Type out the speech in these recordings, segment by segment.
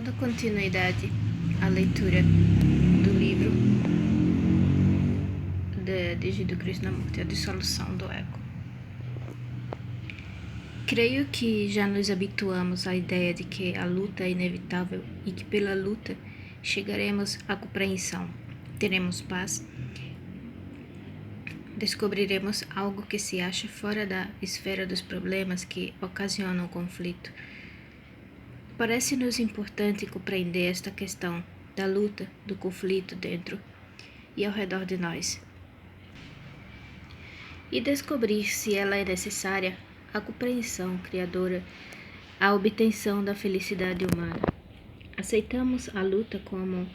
Dando continuidade à leitura do livro de Jiddu Krishnamurti, A Dissolução do Ego. Creio que já nos habituamos à ideia de que a luta é inevitável e que pela luta chegaremos à compreensão, teremos paz, descobriremos algo que se acha fora da esfera dos problemas que ocasionam o conflito. Parece-nos importante compreender esta questão da luta, do conflito dentro e ao redor de nós, e descobrir se ela é necessária à compreensão criadora, à obtenção da felicidade humana. Aceitamos a luta como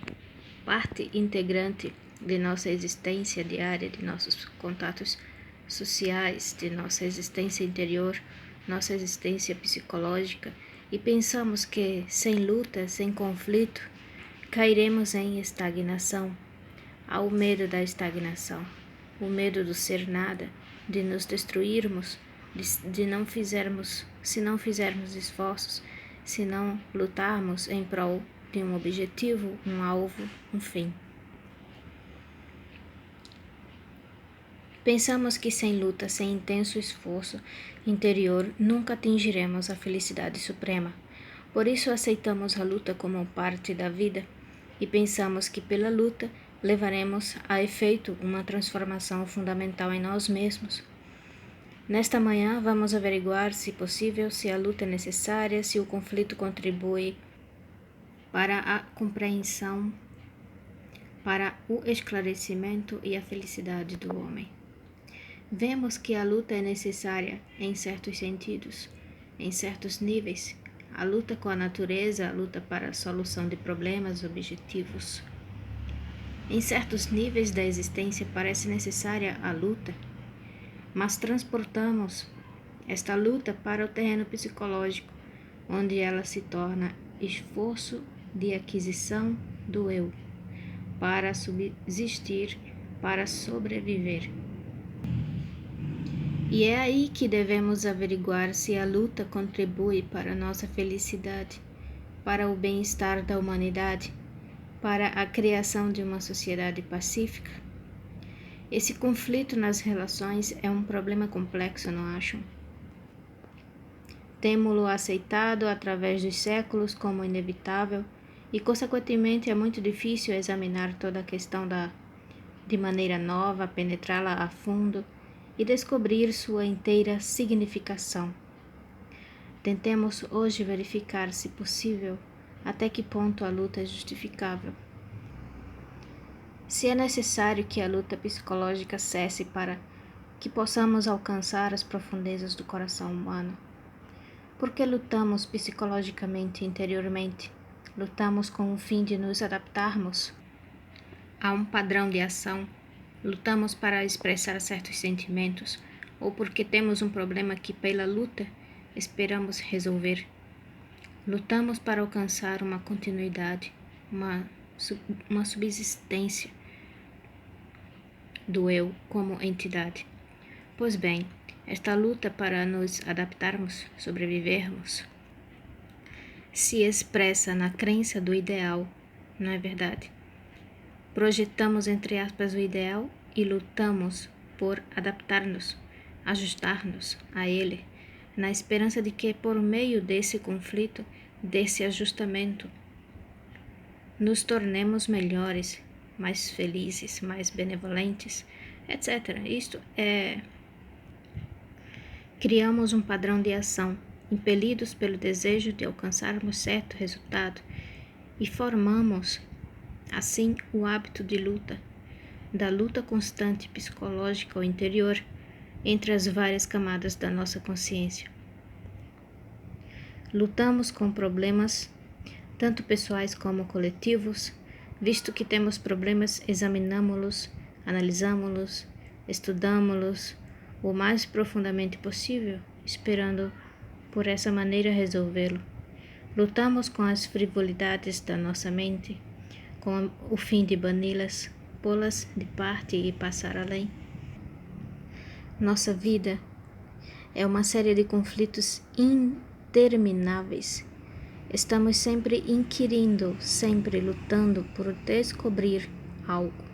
parte integrante de nossa existência diária, de nossos contatos sociais, de nossa existência interior, nossa existência psicológica, e pensamos que sem luta, sem conflito, cairemos em estagnação. Há o medo da estagnação, o medo do ser nada, de nos destruirmos, se não fizermos esforços, se não lutarmos em prol de um objetivo, um alvo, um fim. Pensamos que sem luta, sem intenso esforço interior, nunca atingiremos a felicidade suprema. Por isso aceitamos a luta como parte da vida e pensamos que pela luta levaremos a efeito uma transformação fundamental em nós mesmos. Nesta manhã vamos averiguar, se possível, se a luta é necessária, se o conflito contribui para a compreensão, para o esclarecimento e a felicidade do homem. Vemos que a luta é necessária em certos sentidos, em certos níveis. A luta com a natureza, a luta para a solução de problemas objetivos. Em certos níveis da existência parece necessária a luta, mas transportamos esta luta para o terreno psicológico, onde ela se torna esforço de aquisição do eu, para subsistir, para sobreviver. E é aí que devemos averiguar se a luta contribui para a nossa felicidade, para o bem-estar da humanidade, para a criação de uma sociedade pacífica. Esse conflito nas relações é um problema complexo, não acham? Temo-lo aceitado através dos séculos como inevitável e, consequentemente, é muito difícil examinar toda a questão de maneira nova, penetrá-la a fundo e descobrir sua inteira significação. Tentemos hoje verificar, se possível, até que ponto a luta é justificável. Se é necessário que a luta psicológica cesse para que possamos alcançar as profundezas do coração humano. Porque lutamos psicologicamente e interiormente? Lutamos com o fim de nos adaptarmos a um padrão de ação? Lutamos para expressar certos sentimentos, ou porque temos um problema que, pela luta, esperamos resolver. Lutamos para alcançar uma continuidade, uma subsistência do eu como entidade. Pois bem, esta luta para nos adaptarmos, sobrevivermos, se expressa na crença do ideal, não é verdade? Projetamos, entre aspas, o ideal e lutamos por adaptar-nos, ajustar-nos a ele, na esperança de que, por meio desse conflito, desse ajustamento, nos tornemos melhores, mais felizes, mais benevolentes, etc. Isto é, criamos um padrão de ação, impelidos pelo desejo de alcançarmos certo resultado, e formamos assim o hábito de luta, da luta constante psicológica ou interior entre as várias camadas da nossa consciência. Lutamos com problemas, tanto pessoais como coletivos. Visto que temos problemas, examinamo-los, analisamo-los, estudamo-los o mais profundamente possível, esperando por essa maneira resolvê-lo. Lutamos com as frivolidades da nossa mente, com o fim de bani-las, pô-las de parte e passar além. Nossa vida é uma série de conflitos intermináveis. Estamos sempre inquirindo, sempre lutando por descobrir algo.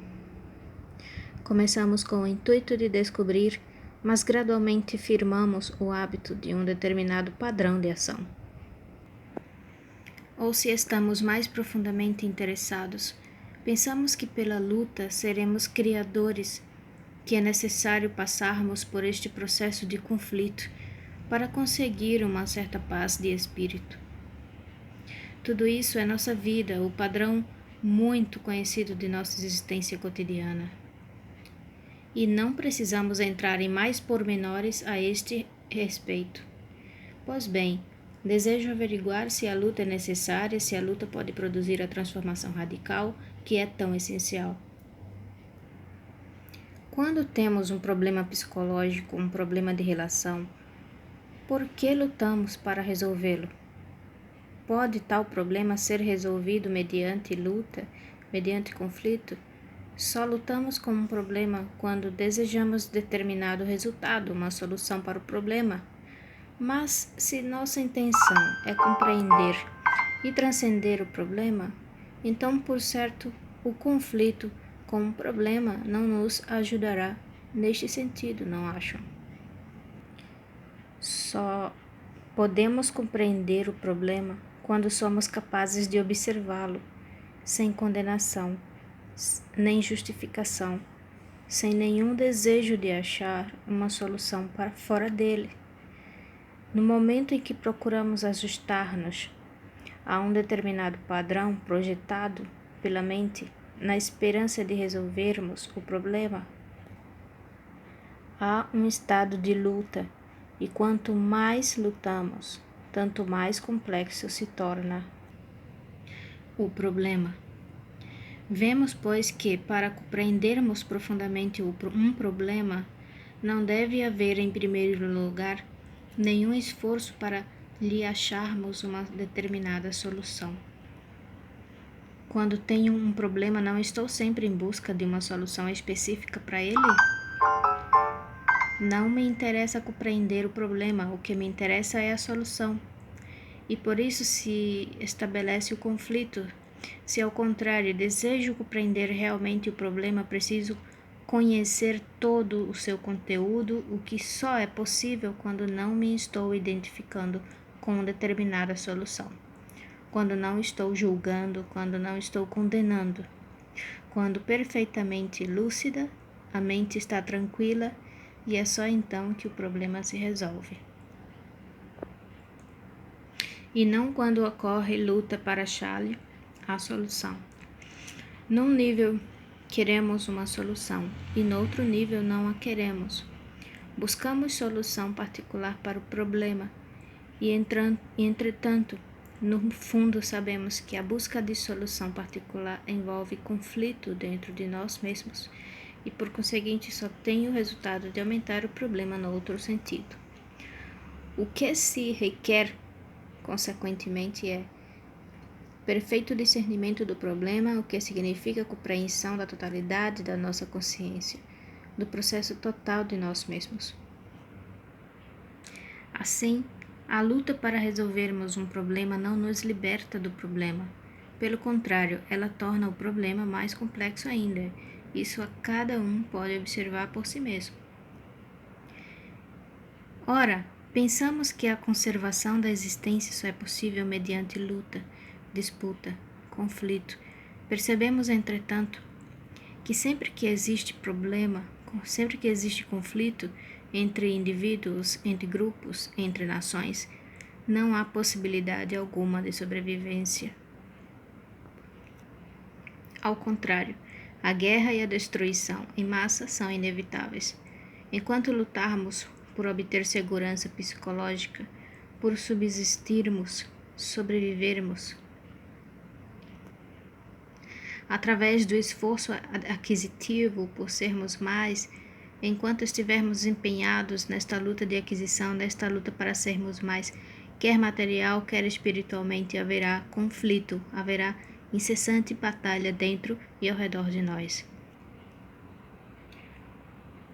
Começamos com o intuito de descobrir, mas gradualmente firmamos o hábito de um determinado padrão de ação. Ou se estamos mais profundamente interessados, pensamos que pela luta seremos criadores, que é necessário passarmos por este processo de conflito para conseguir uma certa paz de espírito. Tudo isso é nossa vida, o padrão muito conhecido de nossa existência cotidiana. E não precisamos entrar em mais pormenores a este respeito. Pois bem, desejo averiguar se a luta é necessária, se a luta pode produzir a transformação radical que é tão essencial. Quando temos um problema psicológico, um problema de relação, por que lutamos para resolvê-lo? Pode tal problema ser resolvido mediante luta, mediante conflito? Só lutamos com um problema quando desejamos determinado resultado, uma solução para o problema. Mas se nossa intenção é compreender e transcender o problema, então, por certo, o conflito com o problema não nos ajudará neste sentido, não acham? Só podemos compreender o problema quando somos capazes de observá-lo, sem condenação, nem justificação, sem nenhum desejo de achar uma solução para fora dele. No momento em que procuramos ajustar-nos a um determinado padrão projetado pela mente, na esperança de resolvermos o problema, há um estado de luta, e quanto mais lutamos, tanto mais complexo se torna o problema. Vemos, pois, que para compreendermos profundamente um problema, não deve haver, em primeiro lugar, nenhum esforço para lhe acharmos uma determinada solução. Quando tenho um problema, não estou sempre em busca de uma solução específica para ele? Não me interessa compreender o problema, o que me interessa é a solução. E por isso se estabelece o conflito. Se ao contrário desejo compreender realmente o problema, preciso conhecer todo o seu conteúdo, o que só é possível quando não me estou identificando com determinada solução, quando não estou julgando, quando não estou condenando, quando perfeitamente lúcida, a mente está tranquila e é só então que o problema se resolve. E não quando ocorre luta para achar-lhe a solução. Num nível queremos uma solução e no outro nível não a queremos. Buscamos solução particular para o problema e entretanto, no fundo sabemos que a busca de solução particular envolve conflito dentro de nós mesmos e por conseguinte só tem o resultado de aumentar o problema no outro sentido. O que se requer, consequentemente, é perfeito discernimento do problema, o que significa compreensão da totalidade da nossa consciência, do processo total de nós mesmos. Assim, a luta para resolvermos um problema não nos liberta do problema. Pelo contrário, ela torna o problema mais complexo ainda. Isso a cada um pode observar por si mesmo. Ora, pensamos que a conservação da existência só é possível mediante luta, disputa, conflito. Percebemos, entretanto, que sempre que existe problema, sempre que existe conflito entre indivíduos, entre grupos, entre nações, não há possibilidade alguma de sobrevivência. Ao contrário, a guerra e a destruição em massa são inevitáveis. Enquanto lutarmos por obter segurança psicológica, por subsistirmos, sobrevivermos, através do esforço aquisitivo por sermos mais, enquanto estivermos empenhados nesta luta de aquisição, nesta luta para sermos mais, quer material, quer espiritualmente, haverá conflito, haverá incessante batalha dentro e ao redor de nós.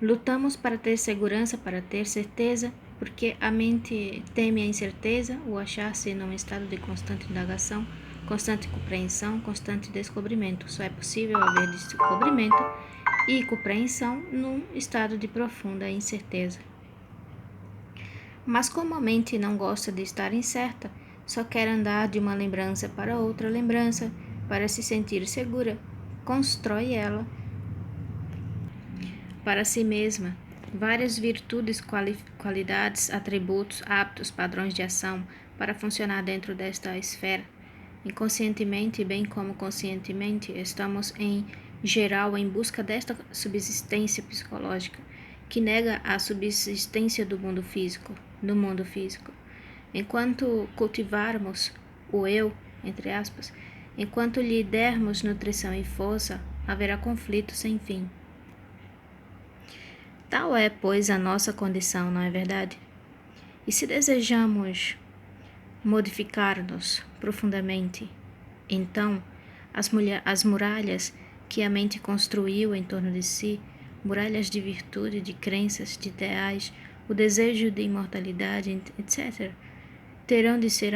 Lutamos para ter segurança, para ter certeza, porque a mente teme a incerteza, o achar-se num estado de constante indagação, constante compreensão, constante descobrimento. Só é possível haver descobrimento e compreensão num estado de profunda incerteza. Mas como a mente não gosta de estar incerta, só quer andar de uma lembrança para outra lembrança para se sentir segura, constrói ela para si mesma várias virtudes, qualidades, atributos, hábitos, padrões de ação para funcionar dentro desta esfera. Inconscientemente, bem como conscientemente, estamos em geral em busca desta subsistência psicológica, que nega a subsistência do mundo físico. Enquanto cultivarmos o eu, entre aspas, enquanto lhe dermos nutrição e força, haverá conflito sem fim. Tal é, pois, a nossa condição, não é verdade? E se desejamos modificar-nos profundamente, então as muralhas que a mente construiu em torno de si, muralhas de virtude, de crenças, de ideais, o desejo de imortalidade, etc., terão de ser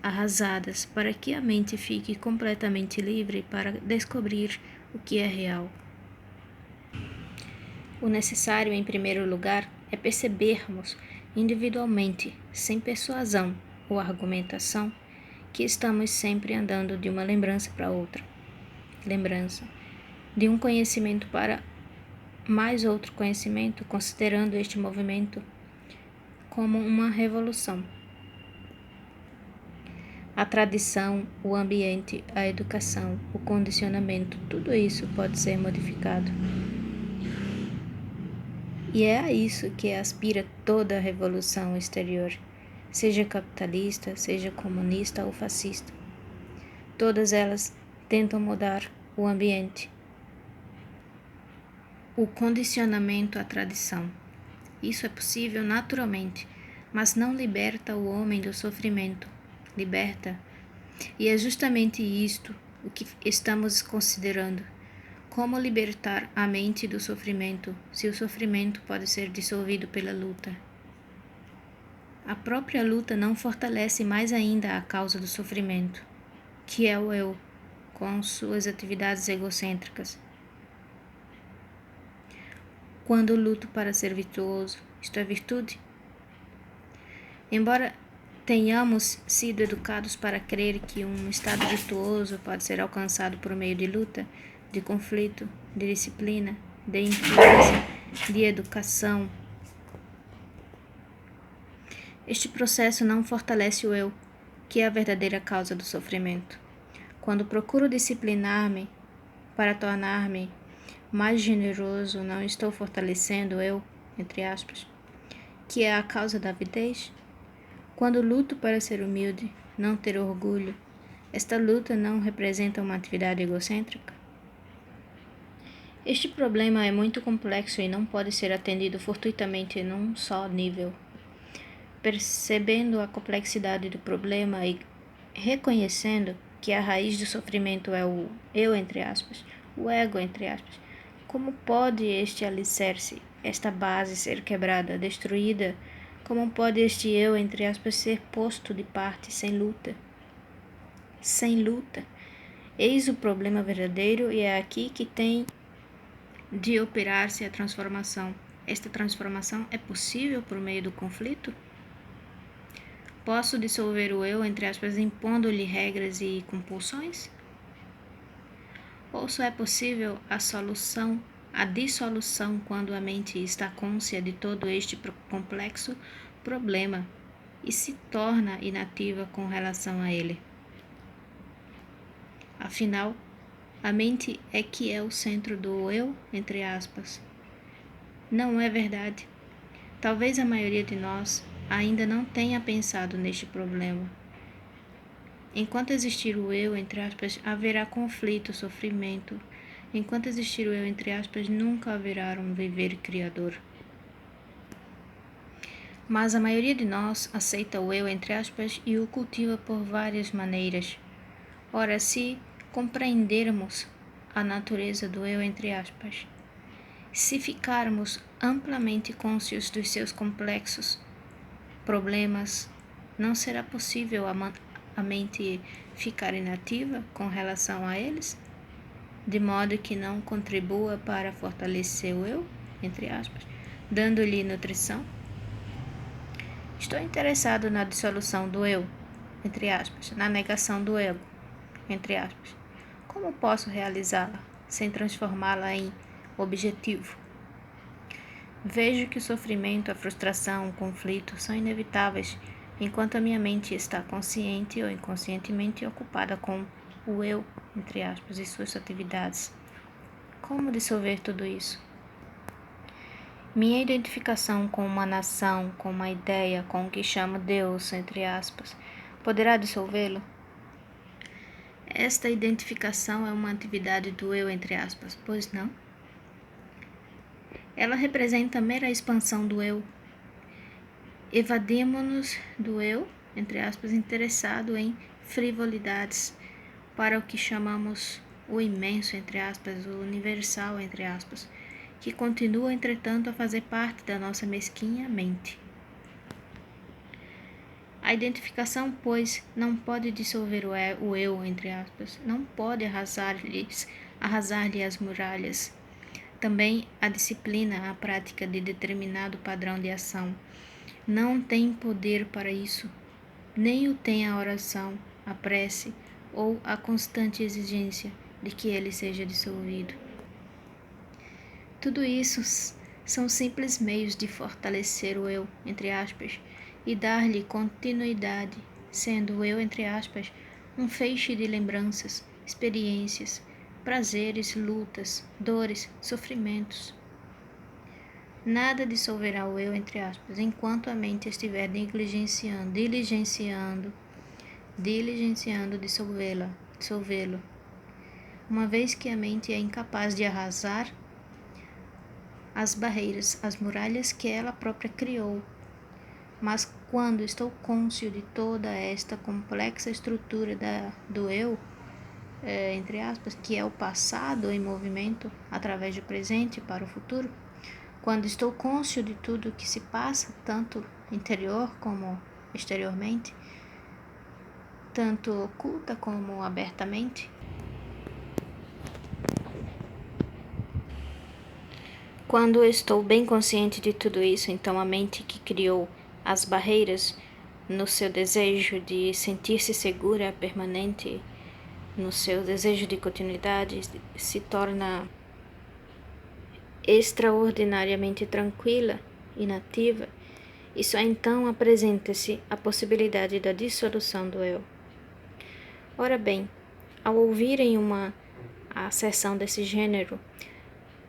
arrasadas para que a mente fique completamente livre para descobrir o que é real. O necessário, em primeiro lugar, é percebermos individualmente, sem persuasão ou argumentação, que estamos sempre andando de uma lembrança para outra. Lembrança de um conhecimento para mais outro conhecimento, considerando este movimento como uma revolução. A tradição, o ambiente, a educação, o condicionamento, tudo isso pode ser modificado. E é a isso que aspira toda a revolução exterior, seja capitalista, seja comunista ou fascista. Todas elas tentam mudar o ambiente, o condicionamento à tradição. Isso é possível naturalmente, mas não liberta o homem do sofrimento. Liberta. E é justamente isto o que estamos considerando. Como libertar a mente do sofrimento, se o sofrimento pode ser dissolvido pela luta? A própria luta não fortalece mais ainda a causa do sofrimento, que é o eu, com suas atividades egocêntricas. Quando luto para ser virtuoso, isto é virtude? Embora tenhamos sido educados para crer que um estado virtuoso pode ser alcançado por meio de luta, de conflito, de disciplina, de influência, de educação, este processo não fortalece o eu, que é a verdadeira causa do sofrimento. Quando procuro disciplinar-me para tornar-me mais generoso, não estou fortalecendo o eu, entre aspas, que é a causa da avidez? Quando luto para ser humilde, não ter orgulho, esta luta não representa uma atividade egocêntrica? Este problema é muito complexo e não pode ser atendido fortuitamente num só nível. Percebendo a complexidade do problema e reconhecendo que a raiz do sofrimento é o eu, entre aspas, o ego, entre aspas, como pode este alicerce, esta base ser quebrada, destruída? Como pode este eu, entre aspas, ser posto de parte sem luta? Sem luta. Eis o problema verdadeiro e é aqui que tem de operar-se a transformação. Esta transformação é possível por meio do conflito? Posso dissolver o eu, entre aspas, impondo-lhe regras e compulsões? Ou só é possível a dissolução quando a mente está cônscia de todo este complexo problema e se torna inativa com relação a ele? Afinal, a mente é que é o centro do eu, entre aspas. Não é verdade? Talvez a maioria de nós ainda não tenha pensado neste problema. Enquanto existir o eu, entre aspas, haverá conflito, sofrimento. Enquanto existir o eu, entre aspas, nunca haverá um viver criador. Mas a maioria de nós aceita o eu, entre aspas, e o cultiva por várias maneiras. Ora, se compreendermos a natureza do eu, entre aspas, se ficarmos amplamente conscientes dos seus complexos, problemas, não será possível a mente ficar inativa com relação a eles, de modo que não contribua para fortalecer o eu, entre aspas, dando-lhe nutrição? Estou interessado na dissolução do eu, entre aspas, na negação do ego, entre aspas. Como posso realizá-la sem transformá-la em objetivo? Vejo que o sofrimento, a frustração, o conflito são inevitáveis enquanto a minha mente está consciente ou inconscientemente ocupada com o eu, entre aspas, e suas atividades. Como dissolver tudo isso? Minha identificação com uma nação, com uma ideia, com o que chamo Deus, entre aspas, poderá dissolvê-lo? Esta identificação é uma atividade do eu, entre aspas, pois não? Ela representa a mera expansão do eu. Evadimo-nos do eu, entre aspas, interessado em frivolidades, para o que chamamos o imenso, entre aspas, o universal, entre aspas, que continua, entretanto, a fazer parte da nossa mesquinha mente. A identificação, pois, não pode dissolver o eu, entre aspas, não pode arrasar-lhe as muralhas. Também a disciplina, a prática de determinado padrão de ação, não tem poder para isso, nem o tem a oração, a prece ou a constante exigência de que ele seja dissolvido. Tudo isso são simples meios de fortalecer o eu, entre aspas, e dar-lhe continuidade, sendo o eu, entre aspas, um feixe de lembranças, experiências, prazeres, lutas, dores, sofrimentos. Nada dissolverá o eu, entre aspas, enquanto a mente estiver diligenciando dissolvê-lo. Uma vez que a mente é incapaz de arrasar as barreiras, as muralhas que ela própria criou. Mas quando estou cônscio de toda esta complexa estrutura do eu, entre aspas, que é o passado em movimento através do presente para o futuro, quando estou cônscio de tudo que se passa, tanto interior como exteriormente, tanto oculta como abertamente, quando estou bem consciente de tudo isso, então a mente que criou as barreiras no seu desejo de sentir-se segura, permanente, no seu desejo de continuidade, se torna extraordinariamente tranquila, inativa, e só então apresenta-se a possibilidade da dissolução do eu. Ora bem, ao ouvirem uma asserção desse gênero,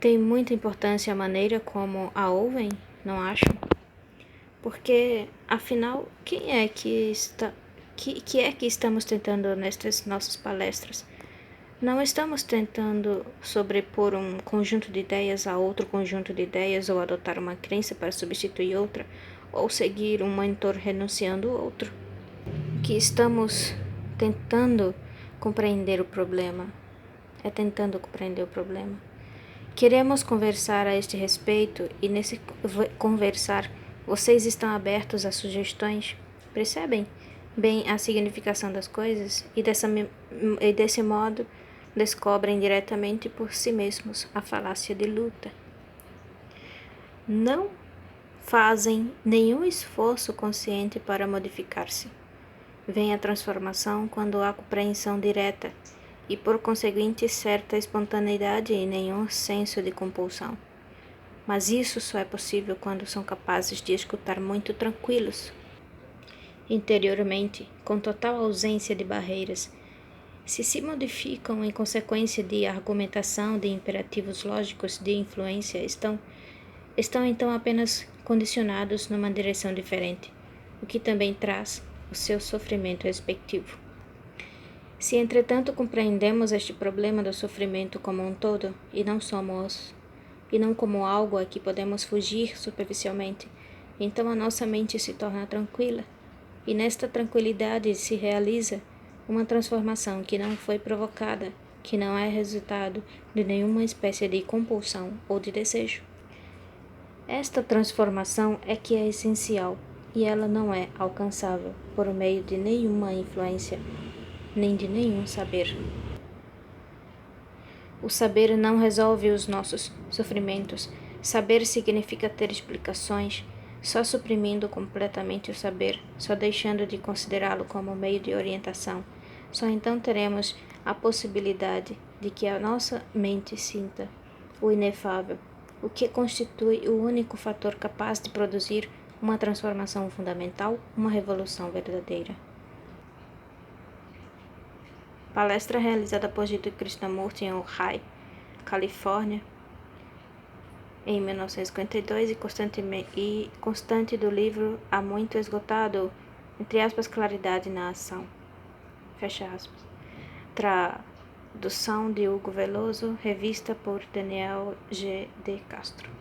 tem muita importância a maneira como a ouvem, não acham? Porque, afinal, que é que estamos tentando nestas nossas palestras? Não estamos tentando sobrepor um conjunto de ideias a outro conjunto de ideias, ou adotar uma crença para substituir outra, ou seguir um mentor renunciando ao outro. Que estamos tentando compreender o problema. Queremos conversar a este respeito, e nesse conversar, vocês estão abertos a sugestões? Percebem bem a significação das coisas e desse modo descobrem diretamente por si mesmos a falácia de luta. Não fazem nenhum esforço consciente para modificar-se. Vem a transformação quando há compreensão direta e, por conseguinte, certa espontaneidade e nenhum senso de compulsão. Mas isso só é possível quando são capazes de escutar muito tranquilos, interiormente, com total ausência de barreiras. Se modificam em consequência de argumentação, de imperativos lógicos, de influência, estão então apenas condicionados numa direção diferente, o que também traz o seu sofrimento respectivo. Se, entretanto, compreendemos este problema do sofrimento como um todo, e não como algo a que podemos fugir superficialmente, então a nossa mente se torna tranquila, e nesta tranquilidade se realiza uma transformação que não foi provocada, que não é resultado de nenhuma espécie de compulsão ou de desejo. Esta transformação é que é essencial, e ela não é alcançável por meio de nenhuma influência, nem de nenhum saber. O saber não resolve os nossos sofrimentos. Saber significa ter explicações. Só suprimindo completamente o saber, só deixando de considerá-lo como meio de orientação, só então teremos a possibilidade de que a nossa mente sinta o inefável, o que constitui o único fator capaz de produzir uma transformação fundamental, uma revolução verdadeira. Palestra realizada por Jiddu Krishnamurti em Ojai, Califórnia, em 1952 e constante do livro Há Muito Esgotado, entre aspas, Claridade na Ação, fecha aspas. Tradução de Hugo Veloso, revista por Daniel G. de Castro.